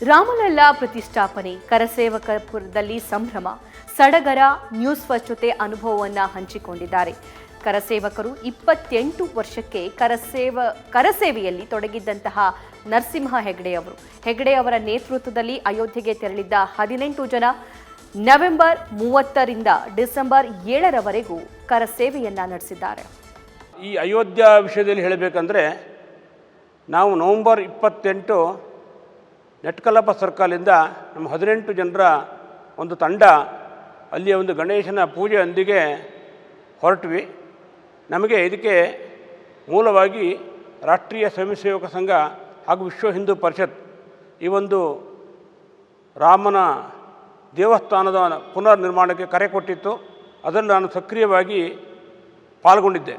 ರಾಮಲಲ್ಲಾ ಪ್ರತಿಷ್ಠಾಪನೆ, ಕರಸೇವಕಪುರದಲ್ಲಿ ಸಂಭ್ರಮ. ಸಡಗರ ನ್ಯೂಸ್ ಫಸ್ಟ್ ಜೊತೆ ಅನುಭವವನ್ನು ಹಂಚಿಕೊಂಡಿದ್ದಾರೆ. ಕರಸೇವಕರು 28 ವರ್ಷಕ್ಕೆ ಕರಸೇವೆಯಲ್ಲಿ ತೊಡಗಿದ್ದಂತಹ ನರಸಿಂಹ ಹೆಗಡೆ ಅವರು. ಹೆಗಡೆ ಅವರ ನೇತೃತ್ವದಲ್ಲಿ ಅಯೋಧ್ಯೆಗೆ ತೆರಳಿದ್ದ 18 ಜನ ನವೆಂಬರ್ 30ರಿಂದ ಡಿಸೆಂಬರ್ 7ರವರೆಗೂ ಕರಸೇವೆಯನ್ನ ನಡೆಸಿದ್ದಾರೆ. ಈ ಅಯೋಧ್ಯ ವಿಷಯದಲ್ಲಿ ಹೇಳಬೇಕಂದ್ರೆ ನಾವು ನವೆಂಬರ್ 28 ನೆಟ್ಕಲಪ್ಪ ಸರ್ಕಲಿಂದ ನಮ್ಮ 18 ಜನರ ಒಂದು ತಂಡ ಅಲ್ಲಿಯ ಒಂದು ಗಣೇಶನ ಪೂಜೆಯೊಂದಿಗೆ ಹೊರಟ್ವಿ. ನಮಗೆ ಇದಕ್ಕೆ ಮೂಲವಾಗಿ ರಾಷ್ಟ್ರೀಯ ಸ್ವಯಂ ಸೇವಕ ಸಂಘ ಹಾಗೂ ವಿಶ್ವ ಹಿಂದೂ ಪರಿಷತ್ ಈ ಒಂದು ರಾಮನ ದೇವಸ್ಥಾನದ ಪುನರ್ ನಿರ್ಮಾಣಕ್ಕೆ ಕರೆ ಕೊಟ್ಟಿತ್ತು. ಅದರಲ್ಲಿ ನಾನು ಸಕ್ರಿಯವಾಗಿ ಪಾಲ್ಗೊಂಡಿದ್ದೆ.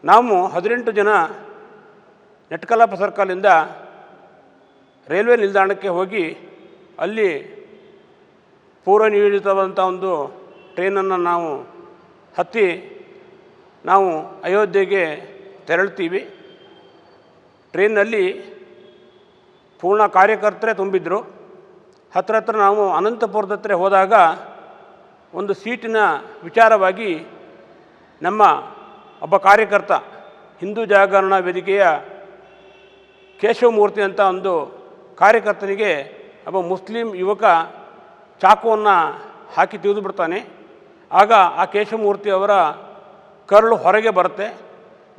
ನಾವು 18 ಜನ ನೆಟ್ಕಲಪ್ಪ ಸರ್ಕಲಿಂದ ರೈಲ್ವೆ ನಿಲ್ದಾಣಕ್ಕೆ ಹೋಗಿ ಅಲ್ಲಿ ಪೂರ್ವ ನಿಯೋಜಿತವಾದಂಥ ಒಂದು ಟ್ರೈನನ್ನು ನಾವು ಹತ್ತಿ ನಾವು ಅಯೋಧ್ಯೆಗೆ ತೆರಳ್ತೀವಿ. ಟ್ರೈನ್ನಲ್ಲಿ ಪೂರ್ಣ ಕಾರ್ಯಕರ್ತರೇ ತುಂಬಿದ್ರು. ಹತ್ರ ನಾವು ಅನಂತಪುರದ ಹತ್ರ ಹೋದಾಗ ಒಂದು ಸೀಟಿನ ವಿಚಾರವಾಗಿ ನಮ್ಮ ಒಬ್ಬ ಕಾರ್ಯಕರ್ತ, ಹಿಂದೂ ಜಾಗರಣ ವೇದಿಕೆಯ ಕೇಶವಮೂರ್ತಿ ಅಂತ ಒಂದು ಕಾರ್ಯಕರ್ತನಿಗೆ ಒಬ್ಬ ಮುಸ್ಲಿಂ ಯುವಕ ಚಾಕುವನ್ನು ಹಾಕಿ ತೆಗೆದು ಬಿಡ್ತಾನೆ. ಆಗ ಆ ಕೇಶವಮೂರ್ತಿ ಅವರ ಕರಳು ಹೊರಗೆ ಬರುತ್ತೆ.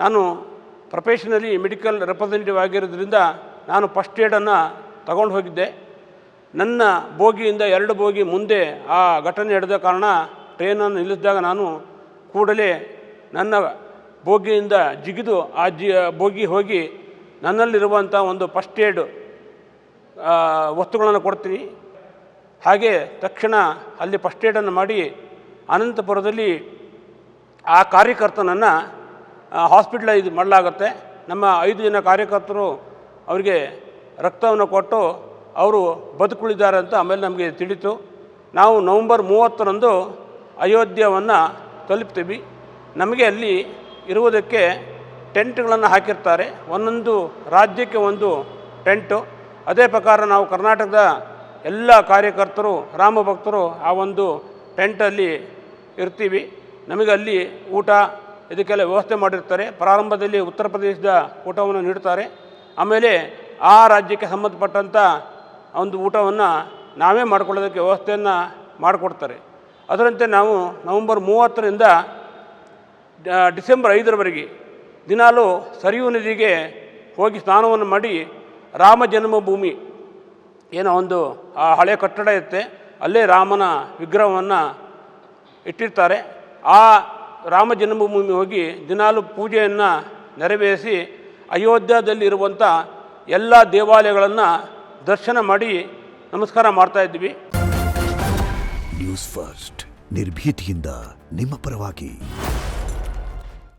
ನಾನು ಪ್ರೊಫೆಷನಲಿ ಮೆಡಿಕಲ್ ರೆಪ್ರೆಸೆಂಟೇಟಿವ್ ಆಗಿರೋದ್ರಿಂದ ನಾನು ಫಸ್ಟ್ ಏಡನ್ನು ತಗೊಂಡು ಹೋಗಿದ್ದೆ. ನನ್ನ ಬೋಗಿಯಿಂದ 2 ಬೋಗಿ ಮುಂದೆ ಆ ಘಟನೆ ನಡೆದ ಕಾರಣ ಟ್ರೈನನ್ನು ನಿಲ್ಲಿಸಿದಾಗ ನಾನು ಕೂಡಲೇ ನನ್ನ ಬೋಗಿಯಿಂದ ಜಿಗಿದು ಆ ಬೋಗಿ ಹೋಗಿ ನನ್ನಲ್ಲಿರುವಂಥ ಒಂದು ಫಸ್ಟ್ ಏಡ್ ವಸ್ತುಗಳನ್ನು ಕೊಡ್ತೀನಿ. ಹಾಗೆ ತಕ್ಷಣ ಅಲ್ಲಿ ಫಸ್ಟ್ ಏಡನ್ನು ಮಾಡಿ ಅನಂತಪುರದಲ್ಲಿ ಆ ಕಾರ್ಯಕರ್ತನನ್ನು ಹಾಸ್ಪಿಟಲೈಸ್ ಮಾಡಲಾಗುತ್ತೆ. ನಮ್ಮ 5 ಜನ ಕಾರ್ಯಕರ್ತರು ಅವರಿಗೆ ರಕ್ತವನ್ನು ಕೊಟ್ಟು ಅವರು ಬದುಕುಳಿದ್ದಾರೆ ಅಂತ ಆಮೇಲೆ ನಮಗೆ ತಿಳಿತು. ನಾವು ನವೆಂಬರ್ 30ರಂದು ಅಯೋಧ್ಯವನ್ನು ತಲುಪ್ತೀವಿ. ನಮಗೆ ಅಲ್ಲಿ ಇರುವುದಕ್ಕೆ ಟೆಂಟ್ಗಳನ್ನು ಹಾಕಿರ್ತಾರೆ. ಒಂದೊಂದು ರಾಜ್ಯಕ್ಕೆ ಒಂದು ಟೆಂಟು. ಅದೇ ಪ್ರಕಾರ ನಾವು ಕರ್ನಾಟಕದ ಎಲ್ಲ ಕಾರ್ಯಕರ್ತರು ರಾಮ ಭಕ್ತರು ಆ ಒಂದು ಟೆಂಟಲ್ಲಿ ಇರ್ತೀವಿ. ನಮಗೆ ಅಲ್ಲಿ ಊಟ ಇದಕ್ಕೆಲ್ಲ ವ್ಯವಸ್ಥೆ ಮಾಡಿರ್ತಾರೆ. ಪ್ರಾರಂಭದಲ್ಲಿ ಉತ್ತರ ಪ್ರದೇಶದ ಊಟವನ್ನು ನೀಡ್ತಾರೆ. ಆಮೇಲೆ ಆ ರಾಜ್ಯಕ್ಕೆ ಸಂಬಂಧಪಟ್ಟಂಥ ಒಂದು ಊಟವನ್ನು ನಾವೇ ಮಾಡಿಕೊಳ್ಳೋದಕ್ಕೆ ವ್ಯವಸ್ಥೆಯನ್ನು ಮಾಡಿಕೊಡ್ತಾರೆ. ಅದರಂತೆ ನಾವು ನವೆಂಬರ್ 30ರಿಂದ ಡಿಸೆಂಬರ್ 5ರವರೆಗೆ ದಿನಾಲೂ ಸರಿಯೂ ನದಿಗೆ ಹೋಗಿ ಸ್ನಾನವನ್ನು ಮಾಡಿ ರಾಮ ಜನ್ಮಭೂಮಿ ಏನೋ ಒಂದು ಆ ಹಳೆಯ ಕಟ್ಟಡ ಇರುತ್ತೆ, ಅಲ್ಲೇ ರಾಮನ ವಿಗ್ರಹವನ್ನು ಇಟ್ಟಿರ್ತಾರೆ. ಆ ರಾಮ ಜನ್ಮಭೂಮಿ ಹೋಗಿ ದಿನಾಲೂ ಪೂಜೆಯನ್ನು ನೆರವೇರಿಸಿ ಅಯೋಧ್ಯದಲ್ಲಿರುವಂಥ ಎಲ್ಲ ದೇವಾಲಯಗಳನ್ನು ದರ್ಶನ ಮಾಡಿ ನಮಸ್ಕಾರ ಮಾಡ್ತಾಯಿದ್ವಿ. ನ್ಯೂಸ್ ಫಸ್ಟ್ ನಿರ್ಭೀತಿಯಿಂದ ನಿಮ್ಮ ಪರವಾಗಿ.